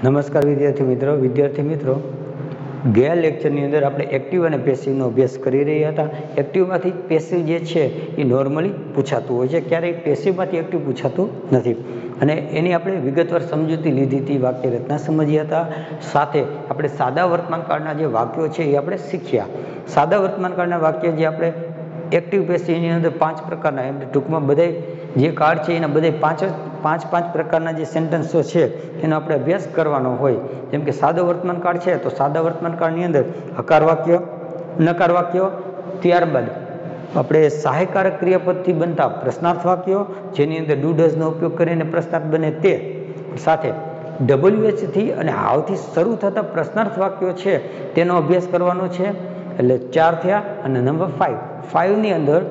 નમસ્કાર વિદ્યાર્થી મિત્રો ગયા લેક્ચરની અંદર આપણે એક્ટિવ અને પેસિવનો અભ્યાસ કરી રહ્યા હતા. એક્ટિવમાંથી પેસિવ જે છે એ નોર્મલી પૂછાતું હોય છે, ક્યારેય પેસિવમાંથી એક્ટિવ પૂછાતું નથી. અને એની આપણે વિગતવાર સમજૂતી લીધી હતી, વાક્ય રચના સમજ્યા હતા. સાથે આપણે સાદા વર્તમાનકાળના જે વાક્યો છે એ આપણે શીખ્યા. સાદા વર્તમાનકાળના વાક્ય જે આપણે એક્ટિવ પેસિવની અંદર 5 પ્રકારના, એમ ટૂંકમાં બધા જે કાળ છે એના બધા પાંચ પ્રકારના જે સેન્ટેન્સો છે એનો આપણે અભ્યાસ કરવાનો હોય. જેમ કે સાદો વર્તમાનકાળ છે તો સાદા વર્તમાનકાળની અંદર હકાર વાક્ય, નકાર વાક્યો, ત્યારબાદ આપણે સહાયકારક ક્રિયાપદથી બનતા પ્રશ્નાર્થ વાક્યો, જેની અંદર ડુ ડઝનો ઉપયોગ કરીને પ્રશ્નાર્થ બને તે, સાથે WH થી અને હાવથી શરૂ થતા પ્રશ્નાર્થ વાક્યો છે તેનો અભ્યાસ કરવાનો છે. એટલે 4 થયા. અને નંબર 5ની અંદર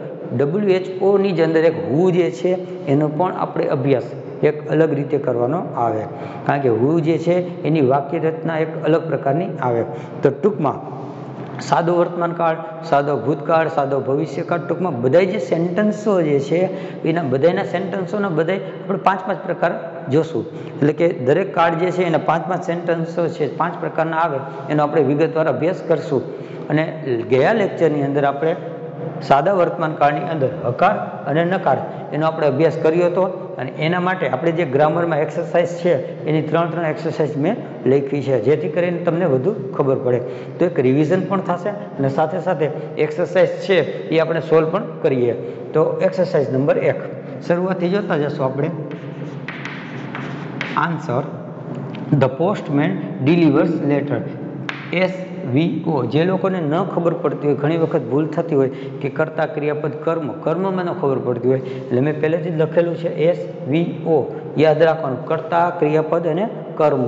WHOની જ અંદર એક હુ જે છે એનો પણ આપણે અભ્યાસ એક અલગ રીતે કરવાનો આવે, કારણ કે હુ જે છે એની વાક્ય રચના એક અલગ પ્રકારની આવે. તો ટૂંકમાં સાદો વર્તમાનકાળ, સાદો ભૂતકાળ, સાદો ભવિષ્યકાળ, ટૂંકમાં બધા જે સેન્ટન્સો જે છે એના બધાના સેન્ટન્સોના બધા આપણે 5 પ્રકાર જોશું. એટલે કે દરેક કાળ જે છે એના 5 સેન્ટન્સો છે 5 પ્રકારના આવે, એનો આપણે વિગતવાર અભ્યાસ કરશું. અને ગયા લેક્ચરની અંદર આપણે સાદા વર્તમાનકાળની અંદર હકાર અને નકાર એનો આપણે અભ્યાસ કર્યો હતો. અને એના માટે આપણે જે ગ્રામરમાં એક્સરસાઇઝ છે એની 3 એક્સરસાઇઝ મેં લખી છે, જેથી કરીને તમને વધુ ખબર પડે. તો એક રિવિઝન પણ થશે અને સાથે સાથે એક્સરસાઇઝ છે એ આપણે સોલ્વ પણ કરીએ. તો એક્સરસાઇઝ નંબર 1 શરૂઆતથી જોતા જશું આપણે. Answer: the postman delivers letter. SVO. જે લોકોને ન ખબર પડતી હોય, ઘણી વખત ભૂલ થતી હોય કે કર્તા ક્રિયાપદ કર્મમાં ન ખબર પડતી હોય, એટલે મેં પહેલેથી જ લખેલું છે SVO. યાદ રાખવાનું, કર્તા ક્રિયાપદ અને કર્મ.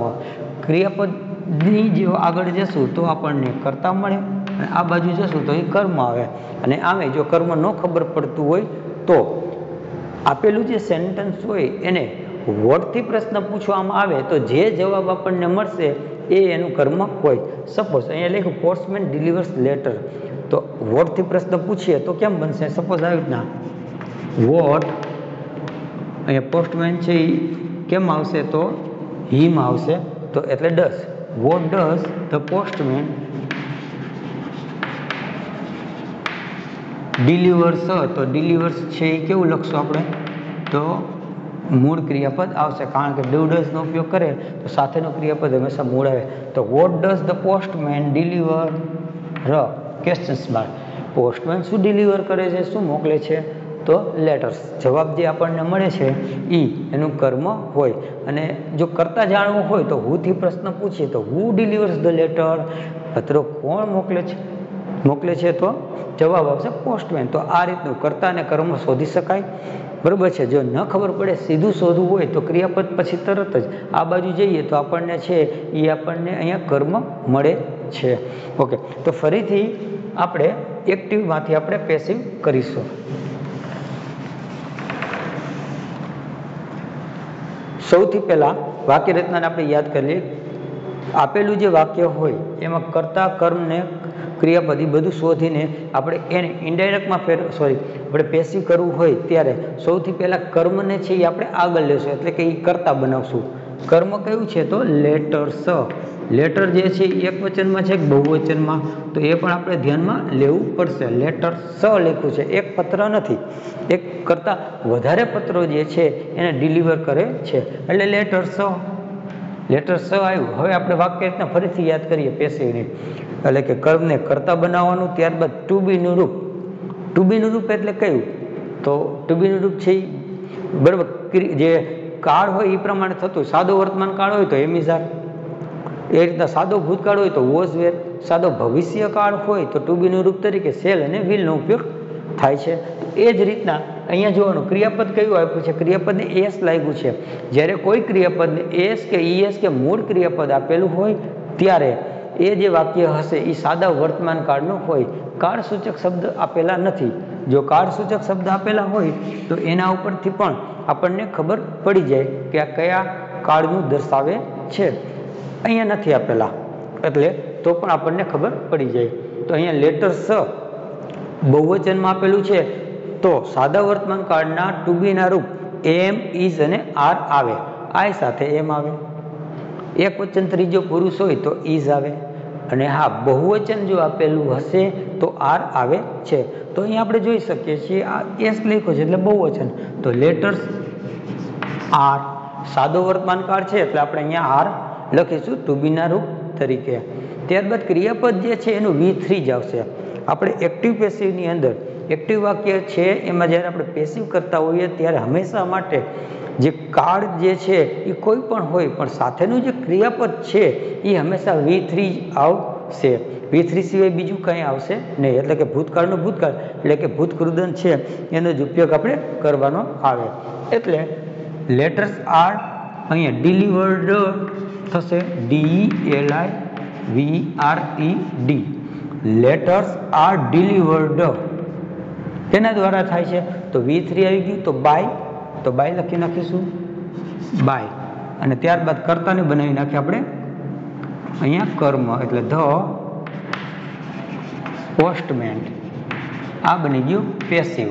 ક્રિયાપદની જે આગળ જશું તો આપણને કર્તા મળે, અને આ બાજુ જશું તો એ કર્મ આવે. અને આમે જો કર્મ ન ખબર પડતું હોય તો આપેલું જે સેન્ટન્સ હોય એને વોટથી પ્રશ્ન પૂછવામાં આવે તો જે જવાબ આપણને મળશે એ એનું કર્મ હોય. સપોઝ અહીંયા લખ્યું પોસ્ટમેન ડિલિવર્સ લેટર, તો વોટથી પ્રશ્ન પૂછીએ તો કેમ બનશે? સપોઝ આવી રીતના વોટ, અહીંયા પોસ્ટમેન છે એ કેમ આવશે? તો હીમાં આવશે, તો એટલે does. What does the postman delivers, તો ડિલિવર્સ છે એ કેવું લખશું આપણે? તો મૂળ ક્રિયાપદ આવશે, કારણ કે ડુ ડઝનો ઉપયોગ કરે તો સાથેનું ક્રિયાપદ હંમેશા મૂળ આવે. તો what does the postman deliver? Questions mark. Postman શું ડિલિવર કરે છે, શું મોકલે છે? તો લેટર્સ. જવાબ જે આપણને મળે છે એ એનું કર્મ હોય. અને જો કરતા જાણવું હોય તો હુથી પ્રશ્ન પૂછીએ તો હુ ડિલિવર્સ ધ લેટર? પત્રો કોણ મોકલે છે? તો જવાબ આવશે પોસ્ટમેન. તો આ રીતનું કર્તા અને કર્મ શોધી શકાય. બરાબર છે. જો ન ખબર પડે, સીધું શોધવું હોય તો ક્રિયાપદ પછી તરત જ આ બાજુ જઈએ તો આપણને છે એ આપણને અહીંયા કર્મ મળે છે. ઓકે, તો ફરીથી આપણે એક્ટિવમાંથી આપણે પેસિવ કરીશું. સૌથી પહેલાં વાક્ય રચનાને આપણે યાદ કરી લઈએ. આપેલું જે વાક્ય હોય એમાં કર્તા, કર્મને, ક્રિયાપદ એ બધું શોધીને આપણે એને ઇનડાયરેક્ટમાં આપણે પેસિવ કરવું હોય ત્યારે સૌથી પહેલાં કર્મને છે એ આપણે આગળ લેશું, એટલે કે એ કર્તા બનાવશું. કર્મ કયું છે? તો લેટર્સ. લેટર જે છે એ એક વચનમાં છે કે બહુવચનમાં? તો એ પણ આપણે ધ્યાનમાં લેવું પડશે. લેટર્સ લખ્યું છે, એક પત્ર નથી, એક કરતાં વધારે પત્રો જે છે એને ડિલિવર કરે છે, એટલે લેટર્સ. લેટર્સ આવ્યું. હવે આપણે વાક્ય રીતના ફરીથી યાદ કરીએ પેસિવની. એટલે કે કર્મને કર્તા બનાવવાનું, ત્યારબાદ ટુ બીનું રૂપ. ટુ બીનું રૂપ એટલે કયું? તો ટુ બીનું રૂપ છે બરાબર જે કાળ હોય એ પ્રમાણે થતું. સાદો વર્તમાન કાળ હોય તો એમ ઇઝ આર, એ રીતના સાદો ભૂતકાળ હોય તો વોઝ વેર, સાદો ભવિષ્ય કાળ હોય તો ટુ બીનું રૂપ તરીકે શેલ અને વિલનો ઉપયોગ થાય છે. એ જ રીતના અહીંયા જોવાનું ક્રિયાપદ કયું આપ્યું છે? ક્રિયાપદને એસ લાગ્યું છે. જ્યારે કોઈ ક્રિયાપદને એસ કે ઈએસ કે મૂળ ક્રિયાપદ આપેલું હોય ત્યારે એ જે વાક્ય હશે એ સાદા વર્તમાન કાળનું હોય. કાળસૂચક શબ્દ આપેલા નથી. જો કાળસૂચક શબ્દ આપેલા હોય તો એના ઉપરથી પણ આપણને ખબર પડી જાય કે આ કયા કાળનું દર્શાવે છે. અહીંયા નથી આપેલા એટલે તો પણ આપણને ખબર પડી જાય. તો અહીંયા લેટર્સ બહુવચનમાં આપેલું છે તો સાદા વર્તમાન કાળના ટુ બીના રૂપ એમ, ઇઝ અને આર આવે. આઈ સાથે એમ આવે. એક વચન ત્રીજો પુરુષ હોય તો ઇઝ આવે, અને હા બહુવચન જો આપેલું હશે તો આર આવે છે. તો અહીંયા આપણે જોઈ શકીએ છીએ આ એસ લખ્યો છે એટલે બહુવચન, તો લેટર્સ આર. સાદો વર્તમાન કાળ છે એટલે આપણે અહીંયા આર લખીશું ટુ બીના રૂપ તરીકે. ત્યારબાદ ક્રિયાપદ જે છે એનું V3 જ આવશે. આપણે એક્ટિવ પેસિવની અંદર એક્ટિવ વાક્ય છે એમાં જ્યારે આપણે પેસિવ કરતા હોઈએ ત્યારે હંમેશા માટે જે કાળ જે છે એ કોઈ પણ હોય પણ સાથેનું જે ક્રિયાપદ છે એ હંમેશા V3 આવશે. V3 સિવાય બીજું કંઈ આવશે નહીં. એટલે કે ભૂતકાળનું ભૂતકાળ એટલે કે ભૂતકૃદન છે એનો જ ઉપયોગ આપણે કરવાનો આવે. એટલે લેટર્સ આર અહીંયા ડિલિવર્ડ થશે, DELIVRED. લેટર્સ આર ડિલિવર્ડ તેના દ્વારા થાય છે તો V3 આવી ગયું. તો બાય લખી નાખીશું, બાય. અને ત્યારબાદ કર્તાને બનાવી નાખીએ આપણે અહીંયા કર્મ, એટલે ધ પોસ્ટમેન. આ બની ગયું પેસિવ.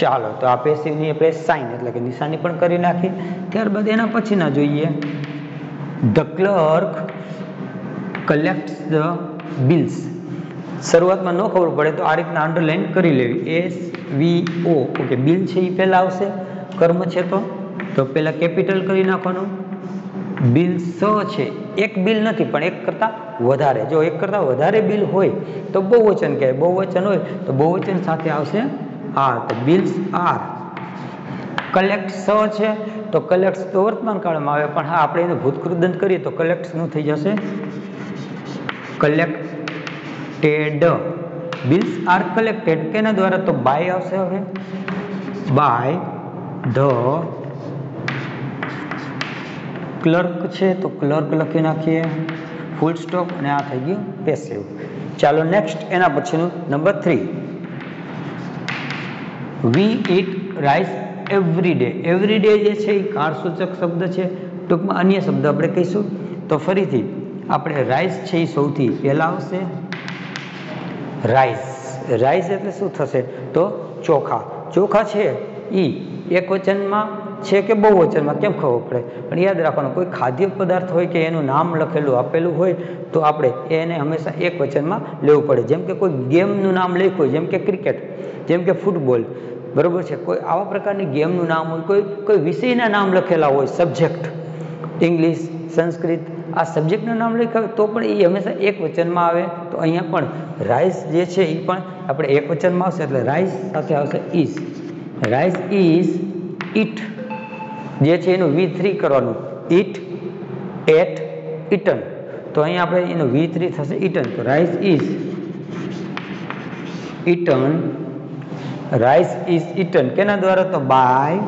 ચાલો તો આ પેસિવની આપણે સાઇન એટલે કે નિશાની પણ કરી નાખી. ત્યારબાદ એના પછીના જોઈએ, ધ ક્લર્ક કલેક્ટ્સ ધ બિલ્સ. શરૂઆતમાં ન ખબર પડે તો આ રીતના અંડરલાઈન કરી લેવી, SVO. ઓકે, બિલ છે એ પહેલાં આવશે, કર્મ છે તો પહેલાં કેપિટલ કરી નાખવાનું. બિલ છે એક બિલ નથી પણ એક કરતાં વધારે. જો એક કરતાં વધારે બિલ હોય તો બહુવચન કહેવાય, બહુવચન હોય તો બહુવચન સાથે આવશે આર, તો બિલ્સ આર. કલેક્ટ છે તો કલેક્ટ તો વર્તમાન કાળમાં આવે, પણ હા આપણે એનું ભૂતકૃદન કરીએ તો કલેક્ટનું થઈ જશે કલેક્ટેડ. બિલ્સ આર કલેક્ટેડ કેના દ્વારા, તો બાય આવશે. હવે બાય ધ ક્લર્ક છે તો ક્લર્ક લખી નાખીએ, ફૂલ સ્ટોપ, અને આ થઈ ગયું પેસિવ. ચાલો નેક્સ્ટ એના પછીનું number 3, we eat rice every day. Every day જે છે એ કાળસૂચક શબ્દ છે, ટૂંકમાં અન્ય શબ્દ આપણે કહીશું. તો ફરીથી આપણે રાઈસ છે એ સૌથી પહેલાં આવશે. રાઈસ, રાઈસ એટલે શું થશે તો ચોખા. ચોખા છે એ એક વચનમાં છે કે બહુવચનમાં કેમ ખબર પડે, પણ યાદ રાખવાનું કોઈ ખાદ્ય પદાર્થ હોય કે એનું નામ લખેલું આપેલું હોય તો આપણે એને હંમેશા એક વચનમાં લેવું પડે. જેમ કે કોઈ ગેમનું નામ લખ્યું હોય, જેમ કે ક્રિકેટ, જેમ કે ફૂટબોલ, બરાબર છે, કોઈ આવા પ્રકારની ગેમનું નામ હોય, કોઈ વિષયના નામ લખેલા હોય, સબ્જેક્ટ, ઇંગ્લિશ, સંસ્કૃત, આ સબ્જેક્ટનું નામ લખ્યા હોય તો પણ એ હંમેશા એક વચનમાં આવે. તો અહીંયા પણ રાઈસ જે છે એ પણ આપણે એક વચનમાં આવશે, એટલે રાઈસ સાથે આવશે ઇઝ. રાઈસ ઇઝ ઇટ જે છે એનું V3 કરવાનું, ઇટ, એટ, ઇટન. તો અહીંયા આપણે એનું V3 થશે ઇટન. તો rice is eaten, rice is eaten કેના દ્વારા, તો બાય.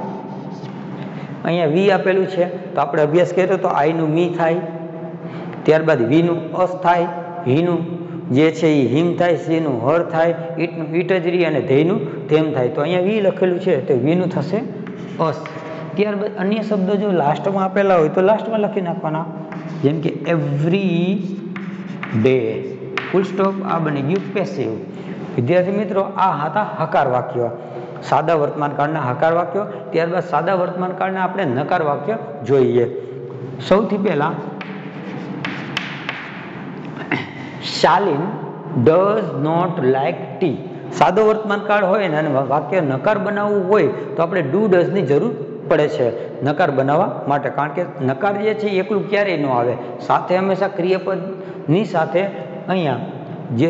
અહીંયા વી આપેલું છે તો આપણે અભ્યાસ કર્યો તો આઈનું મી થાય, ત્યારબાદ વીનું અસ થાય, હીનું જે છે એ હિમ થાય, સીનું હર થાય, ઈટનું ઈટજરી અને ધેયનું ધેમ થાય. તો અહીંયા વી લખેલું છે તો વીનું થશે અસ. ત્યારબાદ અન્ય શબ્દો જો લાસ્ટમાં આપેલા હોય તો લાસ્ટમાં લખી નાખવાના, જેમ કે એવરી ડે, ફૂલ સ્ટોપ. આ બની ગયું પેસિવ. વિદ્યાર્થી મિત્રો, આ હતા હકાર વાક્યો, સાદા વર્તમાન કાળના હકાર વાક્યો. ત્યારબાદ સાદા વર્તમાન કાળના આપણે નકાર વાક્ય જોઈએ. સૌથી પહેલા શાલિન ડઝ નોટ લાઇક ટી. સાદો વર્તમાન કાળ હોય ને અને વાક્ય નકાર બનાવવું હોય તો આપણે ડુ ડઝની જરૂર પડે છે નકાર બનાવવા માટે. કારણ કે નકાર જે છે એકલું ક્યારેય ન આવે, સાથે હંમેશા ક્રિયાપદની સાથે અહીંયા જે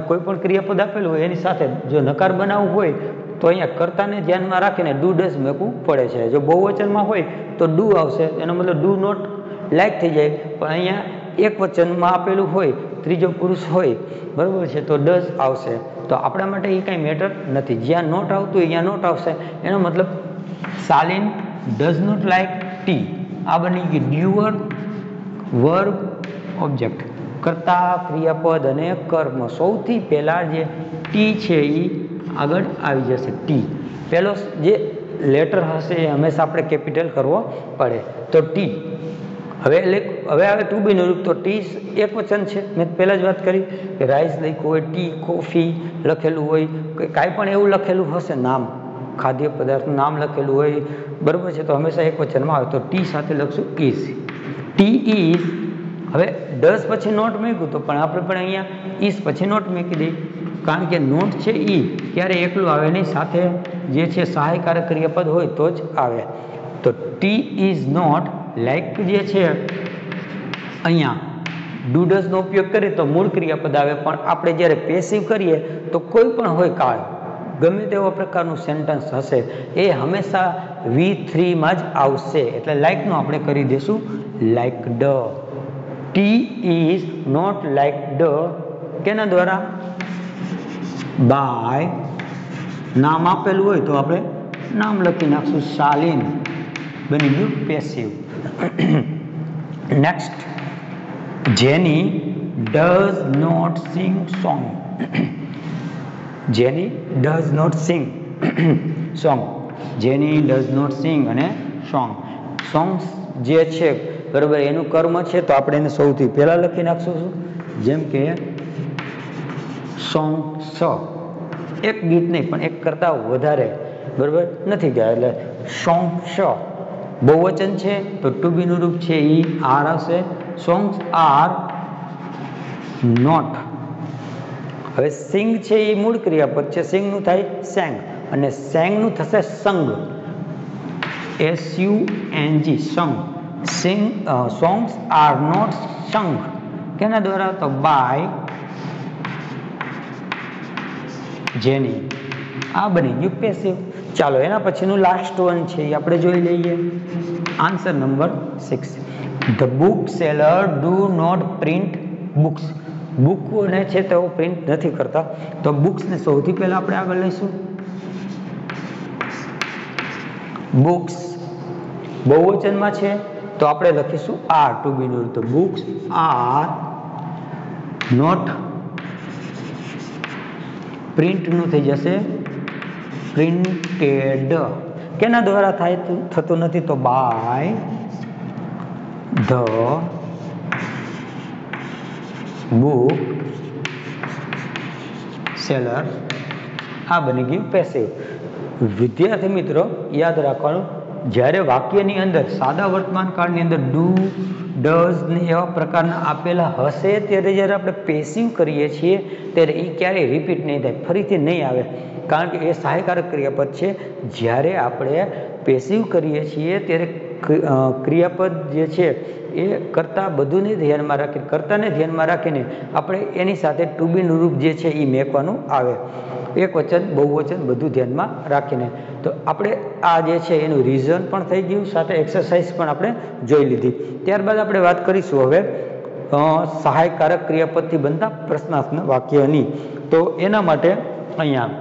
કોઈ પણ ક્રિયાપદ આપેલું હોય એની સાથે જો નકાર બનાવવું હોય તો અહીંયા કર્તાને ધ્યાનમાં રાખીને ડુ ડઝ મૂકવું પડે છે. જો બહુવચનમાં હોય તો ડુ આવશે, એનો મતલબ ડુ નોટ લાઇક થઈ જાય. પણ અહીંયા એક વચનમાં આપેલું હોય, ત્રીજો પુરુષ હોય, બરાબર છે, તો ડઝ આવશે. તો આપણા માટે એ કાંઈ મેટર નથી. જ્યાં નોટ આવતું હોય ત્યાં નોટ આવશે. એનો મતલબ શાલિન ડઝ નોટ લાઇક ટી. આ બની ગઈ ડ્યુઅર, વર્બ, ઓબ્જેક્ટ, કર્તા, ક્રિયાપદ અને કર્મ. સૌથી પહેલાં જે ટી છે એ આગળ આવી જશે. ટી પહેલો જે લેટર હશે એ હંમેશા આપણે કેપિટલ કરવો પડે. તો ટી હવે આવે ટુ બીનું રૂપ. તો ટી એક વચન છે, મેં પહેલાં જ વાત કરી કે રાઈસ લખ્યું હોય, ટી, કોફી લખેલું હોય, કાંઈ પણ એવું લખેલું હશે નામ, ખાદ્ય પદાર્થનું નામ લખેલું હોય, બરાબર છે, તો હંમેશા એક વચનમાં આવે. તો ટી સાથે લખશું ઇઝ. ટી ઇઝ, હવે ડઝ પછી નોટ મૂક્યું તો પણ આપણે પણ અહીંયા ઇઝ પછી નોટ મૂકી દઈએ, કારણ કે નોટ છે ઈ ક્યારે એકલું આવે નહીં, સાથે જે છે સહાયકારક ક્રિયાપદ હોય તો જ આવે. તો ટી ઇઝ નોટ લાઈક જે છે અહીંયા ડુ ડઝનો ઉપયોગ કરીએ તો મૂળ ક્રિયાપદ આવે, પણ આપણે જ્યારે પેસિવ કરીએ તો કોઈ પણ હોય કાળ, ગમે તેવા પ્રકારનું સેન્ટન્સ હશે એ હંમેશા V3માં જ આવશે. એટલે લાઈકનું આપણે કરી દઈશું લાઈકડ. ટી ઇઝ નોટ લાઈકડ કેના દ્વારા? બાય, નામ આપેલું હોય તો આપણે નામ લખી નાખશું શાલિન, બની ગયું પેસિવ. નેક્સ્ટ, જેની ડઝ નોટ સિંગ સોંગ. જેની ડઝ નોટ સિંગ સોંગ, જેની ડઝ નોટ સિંગ અને સોંગ. સોંગ્સ જે છે બરાબર એનું કર્મ છે તો આપણે એને સૌથી પહેલા લખી નાખશું. જેમ કે સોંગ સ, એક ગીત નહીં પણ એક કરતા વધારે બરાબર નથી ગયા, એટલે સોંગ સ. બહુવચન છે તો ટુ બીનું રૂપ છે ઈ આર હશે. Songs are not. હવે સિંગ છે એ મૂળ ક્રિયાપદ છે, સિંગનું થાય સેંગ, અને સેંગનું થશે સંગ, SUNG સંગ. સિંગ સોંગ્સ આર નોટ સંગ કેના દ્વારા? તો બાય જેની. આ બની ગયું પેસિવ. ચાલો એના પછીનું લાસ્ટ વન છે એ આપણે જોઈ લઈએ. Answer number 6. The book seller do not print books. બુકોને છે તેઓ પ્રિન્ટ નથી કરતા, તો બુક્સને સૌથી પહેલા આપણે આગળ લઈશું. બુક્સ બહુવચનમાં છે તો આપણે લખીશું આર, ટુ બીનું. તો બુક્સ આર નોટ, પ્રિન્ટનું થઈ જશે પ્રિન્ટેડ. કેના દ્વારા થાય થતું નથી? તો બાય ધ બુક સેલર. આ બની ગયું પેસિવ. વિદ્યાર્થી મિત્રો યાદ રાખવાનું, જ્યારે વાક્યની અંદર સાદા વર્તમાન કાળની અંદર ડુ ડઝ ને એવા પ્રકારના આપેલા હશે ત્યારે જ્યારે આપણે પેસિવ કરીએ છીએ ત્યારે એ ક્યારેય રિપીટ નહીં થાય, ફરીથી નહીં આવે, કારણ કે એ સહાયકારક ક્રિયાપદ છે. જ્યારે આપણે પેસિવ કરીએ છીએ ત્યારે ક્રિયાપદ જે છે એ કરતા બધુંને ધ્યાનમાં રાખીને, કર્તાને ધ્યાનમાં રાખીને આપણે એની સાથે ટુ બીનું રૂપ જે છે એ મેકવાનું આવે, એક વચન બહુવચન બધું ધ્યાનમાં રાખીને. તો આપણે આ જે છે એનું રિઝન પણ થઈ ગયું, સાથે એક્સરસાઇઝ પણ આપણે જોઈ લીધી. ત્યારબાદ આપણે વાત કરીશું હવે સહાયકારક ક્રિયાપદથી બનતા પ્રશ્નાર્થ વાક્યની. તો એના માટે અહીંયા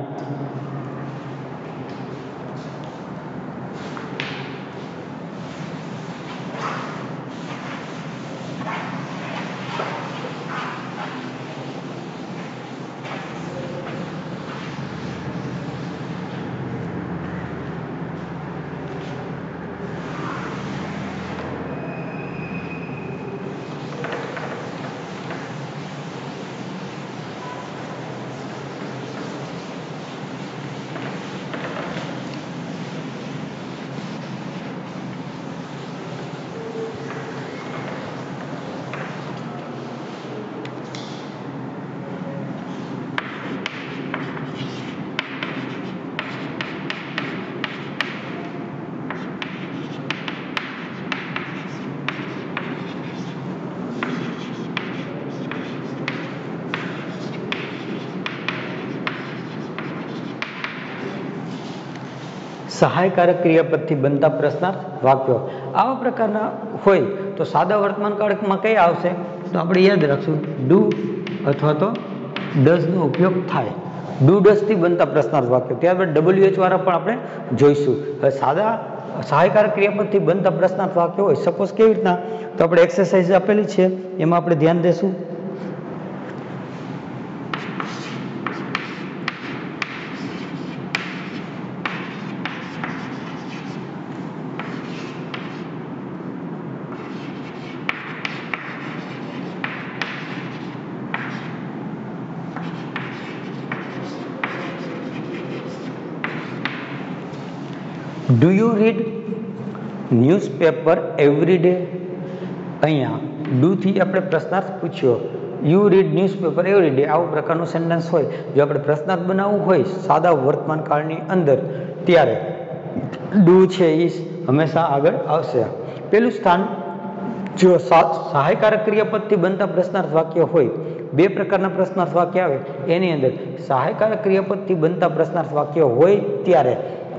સહાયકારક ક્રિયાપદથી બનતા પ્રશ્નાર્થ વાક્યો આવા પ્રકારના હોય તો સાદા વર્તમાન કાળમાં કયા આવશે? તો આપણે યાદ રાખશું ડુ અથવા તો ડઝનો ઉપયોગ થાય. ડુ ડઝથી બનતા પ્રશ્નાર્થ વાક્યો. ત્યારબાદ WH વાળા પણ આપણે જોઈશું. હવે સાદા સહાયકારક ક્રિયાપદથી બનતા પ્રશ્નાર્થ વાક્યો હોય, સપોઝ કેવી રીતના? તો આપણે એક્સરસાઇઝ આપેલી છે એમાં આપણે ધ્યાન દેશું. Do you read newspaper every day? અહીંયા ડુથી આપણે પ્રશ્નાર્થ પૂછ્યો, you read newspaper every day, આવું પ્રકારનું સેન્ટેન્સ હોય. જો આપણે પ્રશ્નાર્થ બનાવવું હોય સાદા વર્તમાન કાળની અંદર, ત્યારે ડુ છે એ હંમેશા આગળ આવશે. પેલું સ્થાન, જો સહાયકારક ક્રિયાપદથી બનતા પ્રશ્નાર્થ વાક્ય હોય, બે પ્રકારના પ્રશ્નાર્થ વાક્ય આવે, એની અંદર સહાયકારક ક્રિયાપદથી બનતા પ્રશ્નાર્થ વાક્ય હોય ત્યારે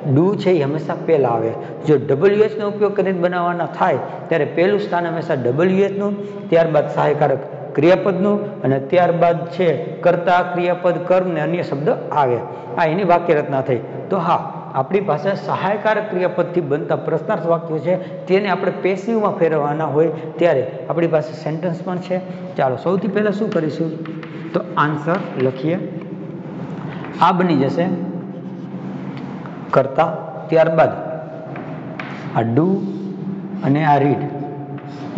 ડુ છે એ હંમેશા પહેલાં આવે. જો WH નો ઉપયોગ કરીને બનાવવાના થાય ત્યારે પહેલું સ્થાન હંમેશા WH નું, ત્યારબાદ સહાયકારક ક્રિયાપદનું, અને ત્યારબાદ છે કર્તા, ક્રિયાપદ, કર્મ ને અન્ય શબ્દ આવે. આ એની વાક્ય રચના થઈ. તો હા, આપણી પાસે સહાયકારક ક્રિયાપદથી બનતા પ્રશ્નાર્થ વાક્યો છે, તેને આપણે પેસિવમાં ફેરવવાના હોય ત્યારે આપણી પાસે સેન્ટેન્સ પણ છે. ચાલો સૌથી પહેલાં શું કરીશું, તો આન્સર લખીએ. આ બની જશે કર્તા, ત્યારબાદ આ ડુ અને આ રીડ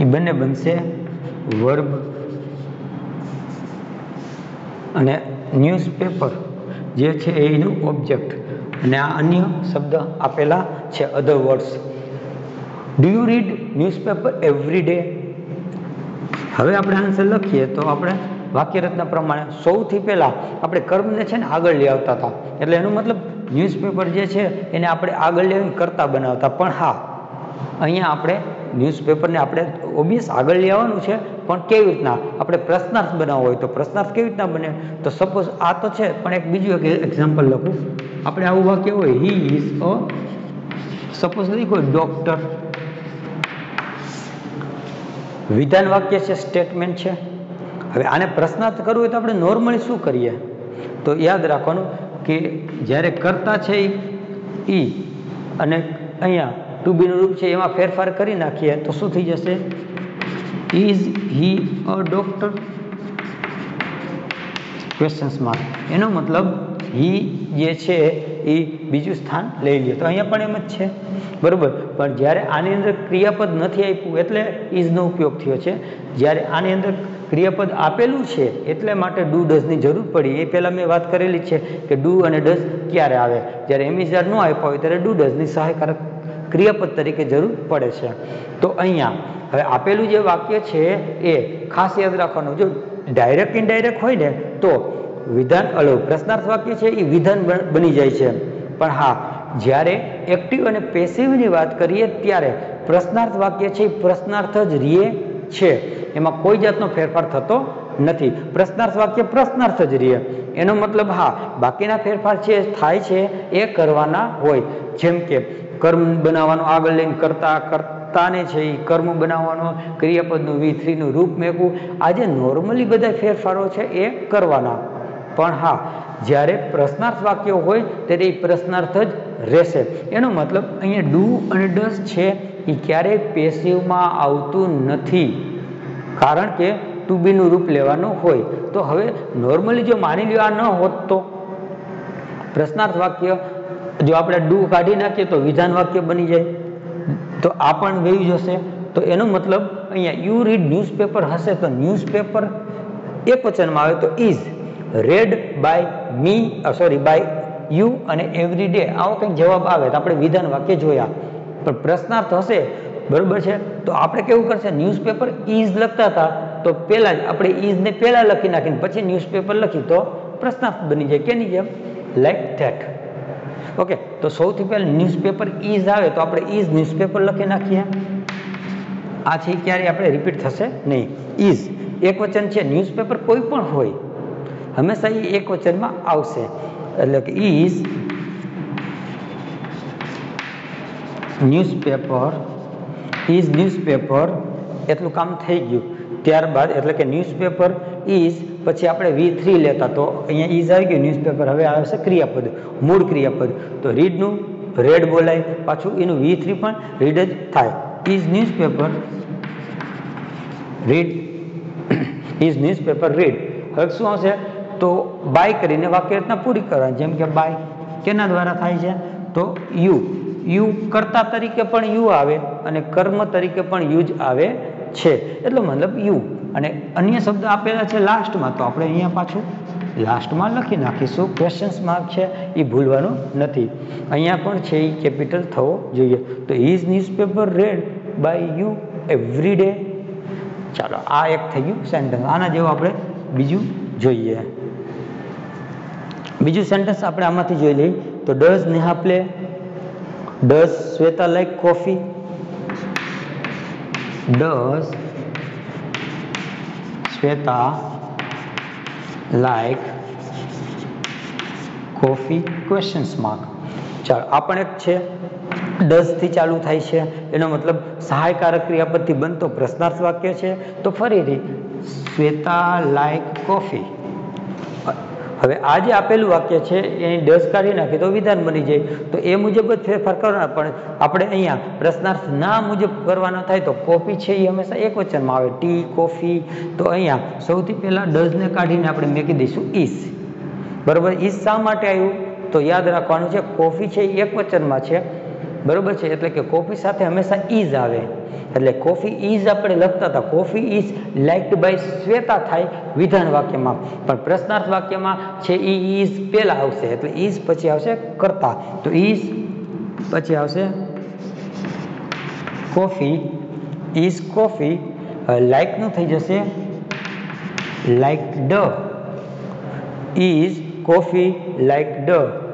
એ બંને બનશે વર્બ, અને ન્યૂઝપેપર જે છે એનું ઓબ્જેક્ટ, અને આ અન્ય શબ્દ આપેલા છે અધર words. Do you read newspaper every day? હવે આપણે આન્સર લખીએ તો આપણે વાક્ય રચના પ્રમાણે સૌથી પહેલાં આપણે કર્મને છે ને આગળ લઈ આવતા હતા, એટલે એનો મતલબ ન્યૂઝપેપર જે છે એને આપણે આગળ લઈને કરતા બનાવતા. પણ હા, અહીંયા આપણે ન્યૂઝપેપરને આપણે ઓબ્વિયસ આગળ લઈ આવવાનું છે, પણ કેવી રીતના? આપણે પ્રશ્નાર્થ બનાવવો હોય તો પ્રશ્નાર્થ કેવી રીતના બને? તો સપોઝ આ તો છે, પણ એક બીજું એક એક્ઝામ્પલ લખું. આપણે આવું વાક્ય હોય, હી ઇઝ અ, સપોઝ લખ્યું હોય ડોક્ટર. વિધાન વાક્ય છે, સ્ટેટમેન્ટ છે. હવે આને પ્રશ્નાર્થ કરવું હોય તો આપણે નોર્મલી શું કરીએ? તો યાદ રાખવાનું કે જ્યારે કરતા છે એ અને અહીંયા ટુ બીનું રૂપ છે એમાં ફેરફાર કરી નાખીએ તો શું થઈ જશે? Is he a doctor? Questions mark. એનો મતલબ હી જે છે એ બીજું સ્થાન લઈ લે. તો અહીંયા પણ એમ જ છે, બરાબર. પણ જ્યારે આની અંદર ક્રિયાપદ નથી આપ્યું એટલે ઇઝનો ઉપયોગ થયો છે. જ્યારે આની અંદર ક્રિયાપદ આપેલું છે એટલે માટે ડુ ડઝની જરૂર પડી. એ પહેલાં મેં વાત કરેલી છે કે ડુ અને ડઝ ક્યારે આવે? જ્યારે એમિઝાર ન આપ્યા હોય ત્યારે ડુ ડઝની સહાયકારક ક્રિયાપદ તરીકે જરૂર પડે છે. તો અહીંયા હવે આપેલું જે વાક્ય છે એ ખાસ યાદ રાખવાનું. જો ડાયરેક્ટ ઇનડાયરેક્ટ હોય ને તો વિધાન પ્રશ્નાર્થ વાક્ય છે એ વિધાન બની જાય છે. પણ હા, જ્યારે એક્ટિવ અને પેસિવની વાત કરીએ ત્યારે પ્રશ્નાર્થ વાક્ય છે એ પ્રશ્નાર્થ જ રહે છે, એમાં કોઈ જાતનો ફેરફાર થતો નથી. પ્રશ્નાર્થ વાક્ય પ્રશ્નાર્થ જ રહે. એનો મતલબ હા, બાકીના ફેરફાર છે થાય છે એ કરવાના હોય. જેમ કે કર્મ બનાવવાનો આગળ લઈને કરતા, કર્તાને છે એ કર્મ બનાવવાનો, ક્રિયાપદનું V3 નું રૂપ મેકવું, આ જે નોર્મલી બધા ફેરફારો છે એ કરવાના. પણ હા, જ્યારે પ્રશ્નાર્થ વાક્ય હોય ત્યારે એ પ્રશ્નાર્થ જ રહેશે. એનો મતલબ અહીંયા ડુ અને ડઝ છે એ ક્યારેય પેસિવમાં આવતું નથી, કારણ કે ટુ બીનું રૂપ લેવાનું હોય. તો હવે નોર્મલી જો માની લ્યો આ ન હોત તો પ્રશ્નાર્થ વાક્ય જો આપણે ડુ કાઢી નાખીએ તો વિધાન વાક્ય બની જાય, તો આ પણ વહી જશે. તો એનો મતલબ અહીંયા યુ રીડ ન્યૂઝપેપર હશે તો ન્યૂઝપેપર એક વચનમાં આવે તો is read by me, by you અને એવરી ડે, આવો કંઈક જવાબ આવે તો આપણે વિધાન વાક્ય જોયા. પણ પ્રશ્નાર્થ હશે, બરોબર છે, તો આપણે કેવું કરશે? ન્યૂઝપેપર ઇઝ લખતા હતા તો પહેલા જ આપણે ઇઝને પહેલા લખી નાખીને પછી ન્યૂઝપેપર લખી તો પ્રશ્નાર્થ બની જાય. કેની જેમ? Like that. ઓકે, તો સૌથી પહેલા ન્યૂઝપેપર ઇઝ આવે તો આપણે ઇઝ ન્યૂઝપેપર લખી નાખીએ. આ છે ક્યારેય આપણે રિપીટ થશે નહીં. ઇઝ એક વચન છે, ન્યૂઝપેપર કોઈ પણ હોય હંમેશા એ એક વચનમાં આવશે. એટલે કે ઇઝ ન્યૂઝપેપર, ઇઝ ન્યૂઝપેપર, એટલું કામ થઈ ગયું. ત્યારબાદ એટલે કે ન્યૂઝપેપર ઇઝ, પછી આપણે V3 લેતા તો અહીંયા ઇઝ આવી ગયું ન્યૂઝપેપર. હવે આવે છે ક્રિયાપદ, મૂળ ક્રિયાપદ. તો રીડનું રેડ બોલાય, પાછું એનું V3 પણ રીડ જ થાય. Is newspaper read, is newspaper read. હવે શું આવશે? તો બાય કરીને વાક્ય રચના પૂરી કરવાની. જેમ કે બાય કેના દ્વારા થાય છે? તો યુ. યુ કર્તા તરીકે પણ યુ આવે અને કર્મ તરીકે પણ યુ જ આવે છે, એટલો મતલબ યુ. અને અન્ય શબ્દ આપેલા છે લાસ્ટમાં, તો આપણે અહીંયા પાછું લાસ્ટમાં લખી નાખીશું. ક્વેશ્ચન્સ માર્ક છે એ ભૂલવાનું નથી. અહીંયા પણ છે એ કેપિટલ થવો જોઈએ. તો is newspaper read by you every day. ચાલો આ એક થઈ ગયું સેન્ટેન્સ. આના જેવું આપણે બીજું જોઈએ. બીજું સેન્ટેન્સ આપણે આમાંથી જોઈ લઈએ તો does Neha play, does Shweta like coffee, does Shweta like coffee questions mark. ચાલો આ પણ એક છે, ડઝ થી ચાલુ થાય છે, એનો મતલબ સહાયકારક ક્રિયાપદથી બનતો પ્રશ્નાર્થ વાક્ય છે. તો ફરીથી શ્વેતા લાઈક કોફી. હવે આ જે આપેલું વાક્ય છે એની ડઝ કાઢી નાખીએ તો વિધાન બની જાય. તો એ મુજબ જ ફેરફાર કરવાના, પણ આપણે અહીંયા પ્રશ્નાર્થ ના મુજબ કરવાના થાય તો કોફી છે એ હંમેશા એક વચનમાં આવે, ટી કોફી. તો અહીંયા સૌથી પહેલાં ડઝને કાઢીને આપણે મેકી દઈશું ઇઝ. બરાબર, ઇઝ શા માટે આવ્યું તો યાદ રાખવાનું છે કોફી છે એ એક વચનમાં છે, બરાબર છે, એટલે કે કોફી સાથે હંમેશા ઇઝ આવે. એટલે કોફી ઇઝ આપણે લખતા હતા, coffee is liked by Shweta થાય વિધાન વાક્યમાં, પણ પ્રશ્નાર્થ વાક્યમાં છે એ ઇઝ પહેલા આવશે, એટલે ઇઝ પછી આવશે કરતા. તો ઇઝ પછી આવશે કોફી, ઇઝ કોફી, લાઇકનું થઈ જશે લાઇક્ડ, ઇઝ કોફી લાઇક્ડ.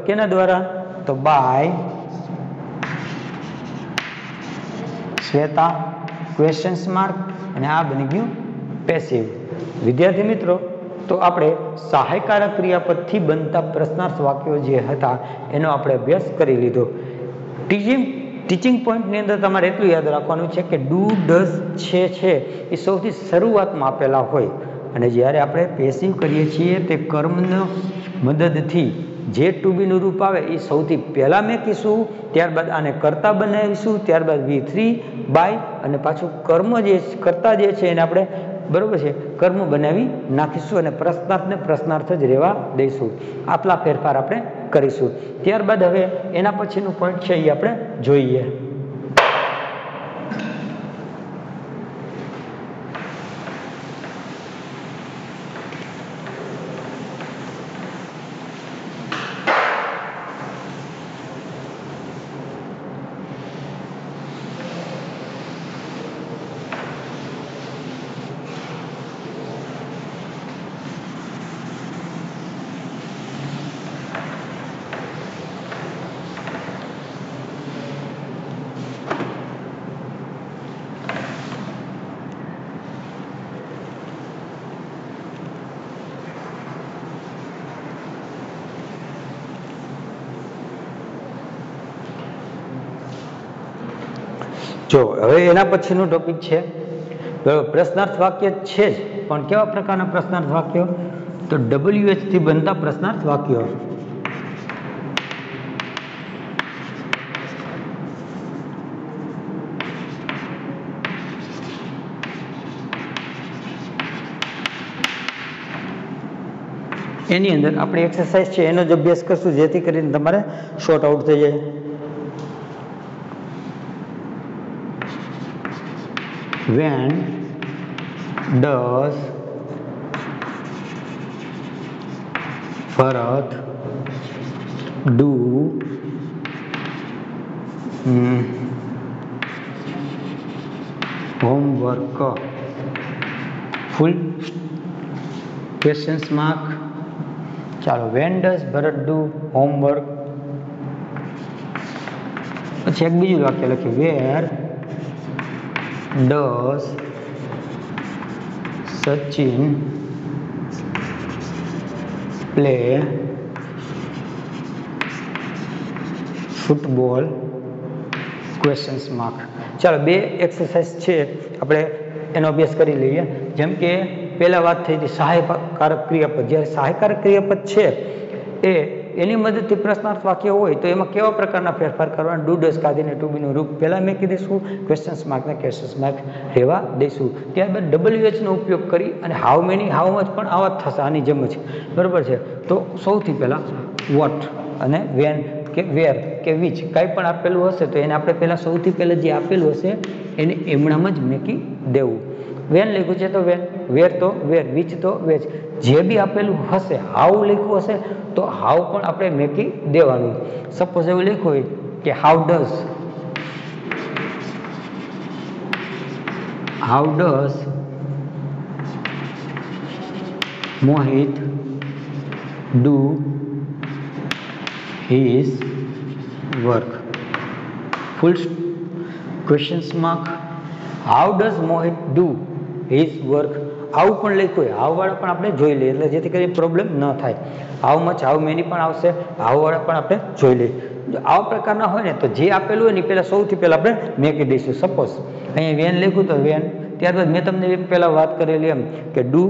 કેના દ્વારા તો બાય શ્વેતા ક્વેશ્ચન્સ માર્ક, અને આ બની ગયું પેસિવ. વિદ્યાર્થી મિત્રો, તો આપણે સહાયકારક ક્રિયાપદથી બનતા પ્રશ્નાર્થ વાક્યો જે હતા એનો આપણે અભ્યાસ કરી લીધો. ટીચિંગ પોઈન્ટની અંદર તમારે એટલું યાદ રાખવાનું છે કે ડુ ડઝ છે એ સૌથી શરૂઆતમાં આપેલા હોય, અને જ્યારે આપણે પેસિવ કરીએ છીએ તે કર્મનો મદદથી જે ટુ બીનું રૂપ આવે એ સૌથી પહેલાં મેકીશું, ત્યારબાદ આને કર્તા બનાવીશું, ત્યારબાદ V3 બાય, અને પાછું કર્મ જે કર્તા જે છે એને આપણે બરાબર છે કર્મ બનાવી નાખીશું, અને પ્રશ્નાર્થને પ્રશ્નાર્થ જ રહેવા દઈશું. આટલા ફેરફાર આપણે કરીશું. ત્યારબાદ હવે એના પછીનું પોઈન્ટ છે એ આપણે જોઈએ. જો હવે એના પછીનું ટોપિક છે પ્રશ્નાર્થ વાક્ય છે જ, પણ કેવા પ્રકારના પ્રશ્નાર્થ વાક્યો તો WH થી બનતા પ્રશ્નાર્થ વાક્યો. એની અંદર આપણે એક્સરસાઇઝ છે એનો જ અભ્યાસ કરશું, જેથી કરીને તમારે શોર્ટ આઉટ થઈ જાય. When does Bharat do homework? Full questions mark. ચાલો, when does Bharat do homework? પછી એક બીજું વાક્ય લખ્યું, where does Sachin play football? Questions mark. ચાલો, બે એક્સરસાઇઝ છે આપણે એનો અભ્યાસ કરી લઈએ. જેમ કે પહેલા વાત થઈ હતી સહાયકારક ક્રિયાપદ. જ્યારે સહાયકારક ક્રિયાપદ છે એ એની મદદથી પ્રશ્નાર્થ વાક્ય હોય તો એમાં કેવા પ્રકારના ફેરફાર કરવાના, ડુ ડઝ કાઢીને ટુ બીનું રૂપ પહેલાં મેકી દઈશું, ક્વેશ્ચન્સ માર્કને ક્વેશ્ચન્સ માર્ક રહેવા દઈશું. ત્યારબાદ WH નો ઉપયોગ કરી અને હાઉ મેની હાઉ મચ પણ આવા જ થશે, આની જેમ જ, બરાબર છે. તો સૌથી પહેલાં વોટ અને વેન કે વેર કે વિચ કાંઈ પણ આપેલું હશે તો એને આપણે પહેલાં સૌથી પહેલાં જે આપેલું હશે એને એમણામ જ મેકી દેવું. વેન લખ્યું છે તો વેન, વેર તો વેર, વિચ તો વેચ. જે બી આપેલું હશે, હાઉ લખ્યું હશે તો હાઉ પણ આપણે મેકી દેવાનું. સપોઝ એવું લખ્યું હોય કે how does Mohit do his work full questions mark how does Mohit do his work આવું પણ લખ્યું હોય હાવવાળા પણ આપણે જોઈ લઈએ એટલે જેથી કરીને પ્રોબ્લેમ ન થાય હાઉ મચ હાઉ મેની પણ આવશે હાવવાળા પણ આપણે જોઈ લઈએ જો આવા પ્રકારના હોય ને તો જે આપેલું હોય ને પહેલાં સૌથી પહેલાં આપણે મેકી દઈશું સપોઝ અહીંયા વેન લખ્યું તો વેન ત્યારબાદ મેં તમને એમ પહેલાં વાત કરેલી એમ કે ડુ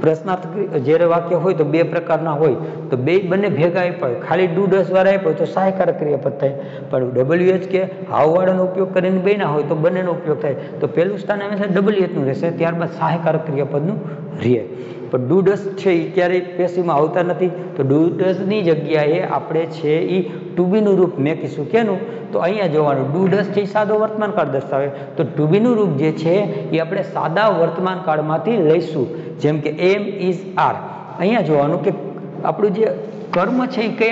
પ્રશ્નાર્થ જ્યારે વાક્ય હોય તો બે પ્રકારના હોય તો બંને ભેગા આપ્યા હોય ખાલી ડુ ડસ વાળા આપ્યો હોય તો સહાયકારક ક્રિયાપદ થાય પણ WH કે હાવવાળાનો ઉપયોગ કરીને બે ના હોય તો બંનેનો ઉપયોગ થાય તો પહેલું સ્થાન હંમેશા WHનું રહેશે ત્યારબાદ સહાયકારક ક્રિયાપદનું રહે પણ ડુ ડસ છે એ ક્યારેય પેસિવમાં આવતા નથી તો ડુ ડસની જગ્યાએ આપણે છે એ ટુ બીનું રૂપ મેકીશું કેનું તો અહીંયા જોવાનું ડુ ડસ છે એ સાદો વર્તમાન કાળ દર્શાવે તો ટુ બીનું રૂપ જે છે એ આપણે સાદા વર્તમાન કાળમાંથી લઈશું જેમ કે એમ ઇઝ આર અહીંયા જોવાનું કે આપણું જે કર્મ છે એ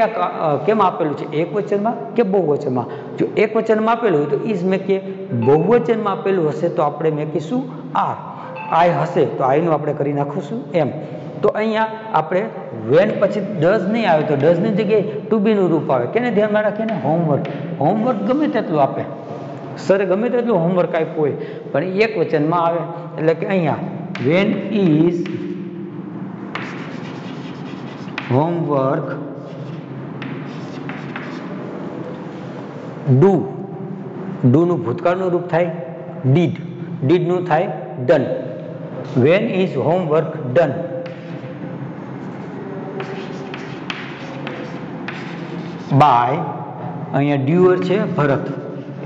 કેમ આપેલું છે એક વચનમાં કે બહુવચનમાં જો એક વચનમાં આપેલું હોય તો ઇઝ મેકીએ બહુવચનમાં આપેલું હશે તો આપણે મેકીશું આર આઈ હશે તો આઈનું આપણે કરી નાખીશું એમ તો અહીંયા આપણે વેન પછી ડઝ નહીં આવે તો ડઝની જગ્યાએ ટુ બીનું રૂપ આવે કેને ધ્યાનમાં રાખીને હોમવર્ક ગમે તેટલું આપે સરે ગમે તેટલું હોમવર્ક આપ્યું હોય પણ એક વચનમાં આવે એટલે કે અહીંયા વેન ઇઝ હોમવર્ક ડુનું ભૂતકાળનું રૂપ થાય ડીડનું થાય done when is homework done by અહીંયા ડ્યુઅર છે ભરત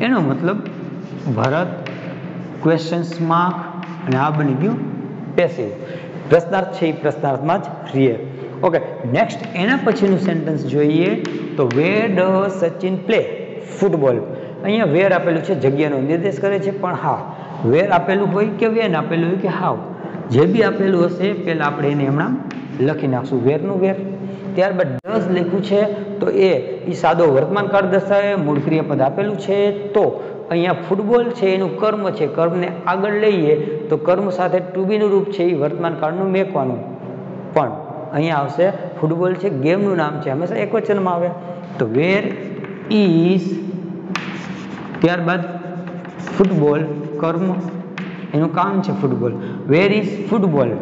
એનો મતલબ ભરત ક્વેશ્ચન્સ માર્ક અને આ બની ગયું પેસિવ પ્રશ્નાર્થ છે એ પ્રશ્નાર્થમાં જ રહે ઓકે નેક્સ્ટ એના પછીનું સેન્ટેન્સ જોઈએ તો where does Sachin play football અહીંયા વેર આપેલું છે જગ્યાનો નિર્દેશ કરે છે પણ હા વેર આપેલું હોય કે વેન આપેલું હોય કે હાવ જે બી આપેલું હશે પહેલાં આપણે એને હમણાં લખી નાખશું વેરનું વેર ત્યારબાદ ડઝ લખ્યું છે તો એ સાદો વર્તમાન કાળ દર્શાવે મૂળ ક્રિયાપદ આપેલું છે તો અહીંયા ફૂટબોલ છે એનું કર્મ છે કર્મને આગળ લઈએ તો કર્મ સાથે ટુ બીનું રૂપ છે એ વર્તમાન કાળનું મેકવાનું પણ અહીંયા આવશે ફૂટબોલ છે ગેમનું નામ છે હંમેશા એક વચનમાં આવે તો વેર ઇઝ ત્યારબાદ ફૂટબોલ કર્મ એનું કામ છે ફૂટબોલ વેર ઇઝ ફૂટબોલ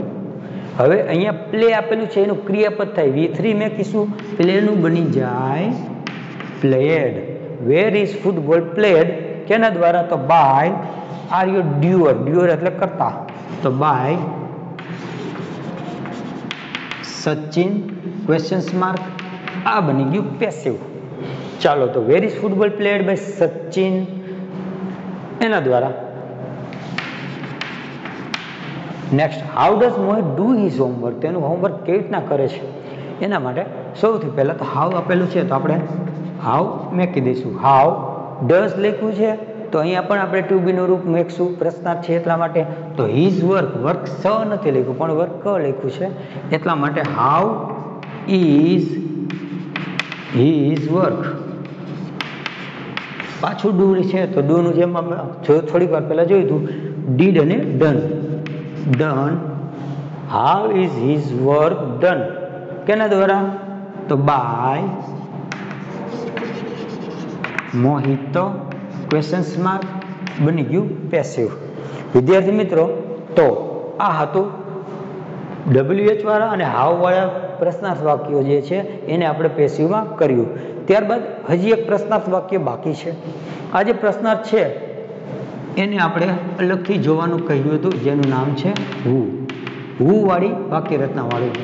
હવે અહીંયા પ્લે આપેલું છે એનું ક્રિયાપદ થાય V3 મેકીશું પ્લેનું બની જાય played wear is football played કેના દ્વારા તો બાય આર યુ ડ્યુઅર એટલે કરતા તો બાય સચિન ક્વેશ્ચન્સ માર્ક આ બની ગયું પેસિવ ચાલો તો where is football played by Sachin એના દ્વારા next how does Mohit do his homework તેનું હોમવર્ક કેવી રીતના કરે છે એના માટે સૌથી પહેલાં તો હાઉ આપેલું છે તો આપણે હાઉ મેકી દઈશું હાઉ ડઝ લખ્યું છે તો અહીંયા પણ આપણે ટુ બીનું રૂપ મેકશું પ્રશ્નાર્થ છે એટલા માટે તો હિઝ વર્ક સ નથી લખ્યું પણ વર્ક ક લખ્યું છે એટલા માટે હાઉ ઇઝ હિઝ વર્ક પાછું ડુ છે તો ડુનું જેમ થોડીક વાર પહેલાં જોયું હતું ડીડ અને done how is his work done કેના દ્વારા તો બાય મોહિત ક્વેશ્ચન્સ માર્ક બની ગયું પેસિવ વિદ્યાર્થી મિત્રો તો આ હતું WH વાળા અને હાવ વાળા પ્રશ્નાર્થ વાક્યો જે છે એને આપણે પેસિવમાં કર્યું ત્યારબાદ હજી એક પ્રશ્નાર્થ વાક્ય બાકી છે આ જે પ્રશ્નાર્થ છે એને આપણે અલગથી જોવાનું કહ્યું હતું જેનું નામ છે હુ વાળી વાક્ય રચના વાળું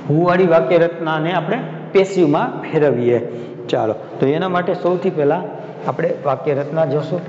હુ વાળી વાક્ય રચનાને આપણે પેસિવમાં ફેરવીએ ચાલો તો એના માટે સૌથી પહેલા આપણે વાક્ય રચના જોશું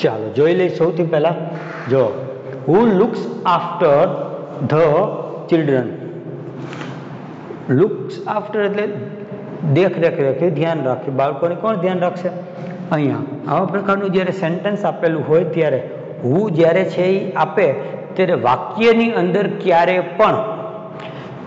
ચાલો જોઈ લઈ સૌથી પહેલા જો who looks after the children. Looks after એટલે દેખરેખ રાખે, ધ્યાન રાખે. બાળકોને કોણ ધ્યાન રાખશે? અહીંયા આવા પ્રકારનું જ્યારે સેન્ટેન્સ આપેલું હોય ત્યારે હુ જ્યારે છે એ આપે ત્યારે વાક્યની અંદર ક્યારે પણ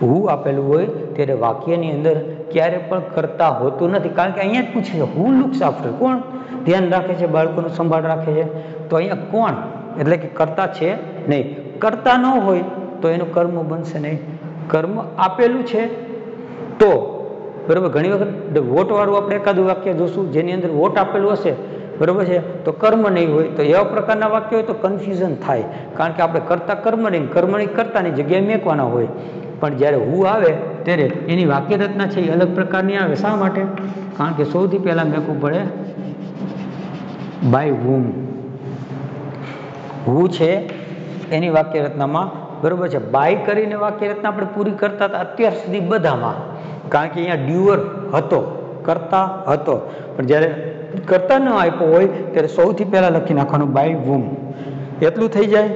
હુ આપેલું હોય ત્યારે વાક્યની અંદર ક્યારે પણ કરતા હોતું નથી. કારણ કે અહીંયા જ પૂછે છે હુ લુક્સ આફ્ટર, કોણ ધ્યાન રાખે છે, બાળકોનું સંભાળ રાખે છે. તો અહીંયા કોણ એટલે કે કરતા છે નહીં. કરતા ન હોય તો એનું કર્મ બનશે નહીં. કર્મ આપેલું છે તો બરાબર. ઘણી વખત વોટવાળું આપણે એકાદું વાક્ય જોશું જેની અંદર વોટ આપેલું હશે, બરાબર છે, તો કર્મ નહીં હોય. તો એવા પ્રકારના વાક્ય હોય તો કન્ફ્યુઝન થાય. કારણ કે આપણે કરતા કર્મ નહીં, કર્મની કરતાની જગ્યાએ મેકવાના હોય. પણ જ્યારે હુ આવે ત્યારે એની વાક્ય રચના છે એ અલગ પ્રકારની આવે. શા માટે? કારણ કે સૌથી પહેલાં મેકવું પડે બાય whom. હુ છે એની વાક્ય રચનામાં બરાબર છે બાય કરીને વાક્ય રચના આપણે પૂરી કરતા હતા અત્યાર સુધી બધામાં. કારણ કે અહીંયા ડ્યુઅર હતો, કરતા હતો. પણ જ્યારે કરતા ન આપ્યો હોય ત્યારે સૌથી પહેલાં લખી નાખવાનું બાય whom. એટલું થઈ જાય.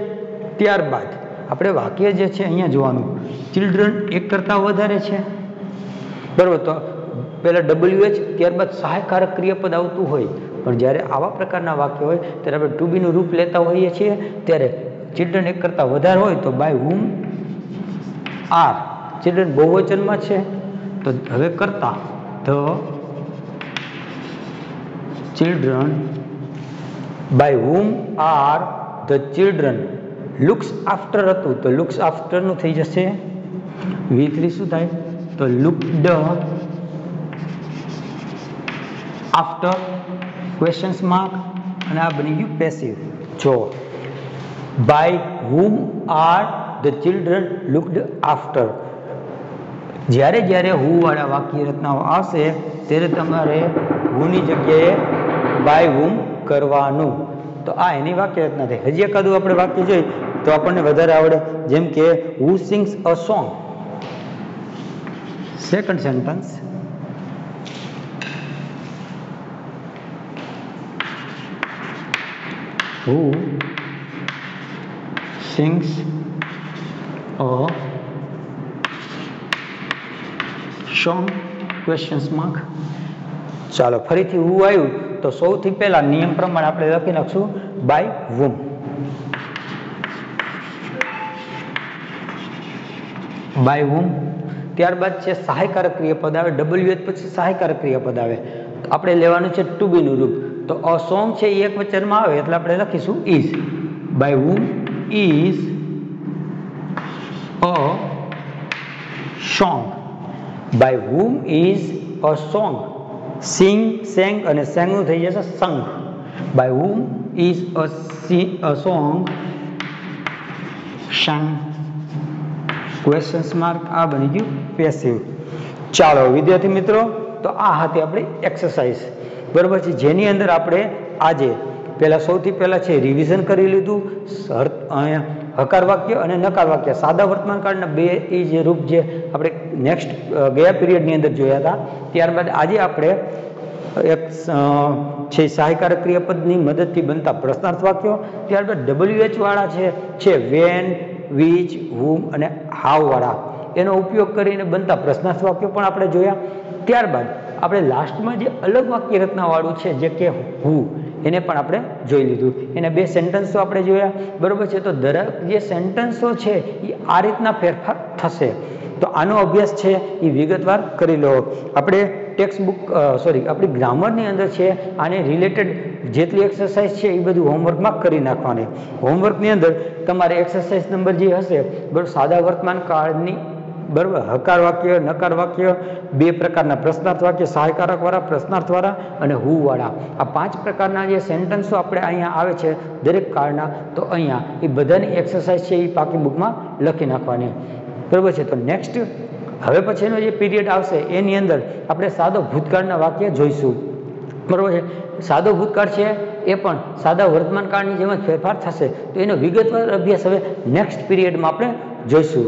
ત્યારબાદ આપણે વાક્ય જે છે અહીંયા જોવાનું, ચિલ્ડ્રન એક કરતાં વધારે છે, બરાબર. તો પહેલાં WH, ત્યારબાદ સહાયકારક ક્રિયાપદ આવતું હોય. પણ જ્યારે આવા પ્રકારના વાક્ય હોય ત્યારે આપણે ટુ બીનું રૂપ લેતા હોઈએ છીએ. ત્યારે ચિલ્ડ્રન એક કરતાં વધારે હોય તો બાય whom આર. ચિલ્ડ્રન બહુવચનમાં છે તો હવે કરતા the children, by whom are the children. Looks after હતું તો લુક્સ આફ્ટરનું થઈ જશે V3 શું થાય તો લુક્ડ આફ્ટર ક્વેશ્ચન્સ માર્ક અને આ બની ગયું પેસિવ. જો by whom are the children looked after. જ્યારે જ્યારે હુ વાળા વાક્ય રચનાઓ આવશે ત્યારે તમારે હુની જગ્યાએ બાય whom કરવાનું. તો આ એની વાક્ય રચના થઈ. હજી એકાદું આપણે વાક્ય જોઈ તો આપણને વધારે આવડે. જેમ કે who sings a song. Second sentence, who sings a song questions mark. ચાલો ફરીથી હું આવ્યું તો સૌથી પહેલા નિયમ પ્રમાણે આપણે લખી નાખશું બાય whom. By whom. ત્યારબાદ છે સહાયકારક ક્રિયાપદ આવે, WH પછી સહાયકારક ક્રિયાપદ આવે. આપણે લેવાનું છે ટુ બીનું રૂપ. તો અ સોંગ છે એ એક વચનમાં આવે એટલે આપણે લખીશું is. By whom is a song. By whom is a song. Sing, sang અને સેંગનું થઈ જશે sung. By whom is a song sang. Questions mark આ બની ગયું પેસિવ. ચાલો વિદ્યાર્થી મિત્રો, તો આ હતી આપણી એક્સરસાઇઝ, બરાબર છે, જેની અંદર આપણે આજે પહેલાં સૌથી પહેલાં છે રિવિઝન કરી લીધું. હકાર વાક્ય અને નકાર વાક્ય સાદા વર્તમાનકાળના બે એ જે રૂપ જે આપણે નેક્સ્ટ ગયા પીરિયડની અંદર જોયા હતા. ત્યારબાદ આજે આપણે એક છે સહાયકારક ક્રિયાપદની મદદથી બનતા પ્રશ્નાર્થ વાક્યો. ત્યારબાદ WH વાળા છે વેન, વિચ, whom અને હાવ વાળા એનો ઉપયોગ કરીને બનતા પ્રશ્નાર્થ વાક્યો પણ આપણે જોયા. ત્યારબાદ આપણે લાસ્ટમાં જે અલગ વાક્ય રચનાવાળું છે જે કે હુ, એને પણ આપણે જોઈ લીધું. એના બે સેન્ટેન્સો આપણે જોયા, બરાબર છે. તો દરેક જે સેન્ટેન્સો છે એ આ રીતના ફેરફાર થશે. તો આનો અભ્યાસ છે એ વિગતવાર કરી લો. આપણે ટેક્સ્ટ બુક આપણી ગ્રામરની અંદર છે આને રિલેટેડ જેટલી એક્સરસાઇઝ છે એ બધું હોમવર્કમાં કરી નાખવાની. હોમવર્કની અંદર તમારે એક્સરસાઇઝ નંબર જે હશે, બરાબર, સાદા વર્તમાન કાળની, બરાબર, હકાર વાક્ય, નકાર વાક્ય, બે પ્રકારના પ્રશ્નાર્થ વાક્ય, સહાયકારક વાળા, પ્રશ્નાર્થ વાળા અને હુ વાળા, આ 5 પ્રકારના જે સેન્ટેન્સો આપણે અહીંયા આવે છે દરેક કાળના, તો અહીંયા એ બધાની એક્સરસાઇઝ છે એ પાકી બુકમાં લખી નાખવાની, બરાબર છે. તો નેક્સ્ટ હવે પછીનો જે પીરિયડ આવશે એની અંદર આપણે સાદો ભૂતકાળના વાક્ય જોઈશું, બરાબર છે. સાદો ભૂતકાળ છે એ પણ સાદા વર્તમાન કાળની જેમ જ ફેરફાર થશે. તો એનો વિગતવાર અભ્યાસ હવે નેક્સ્ટ પીરિયડમાં આપણે જોઈશું.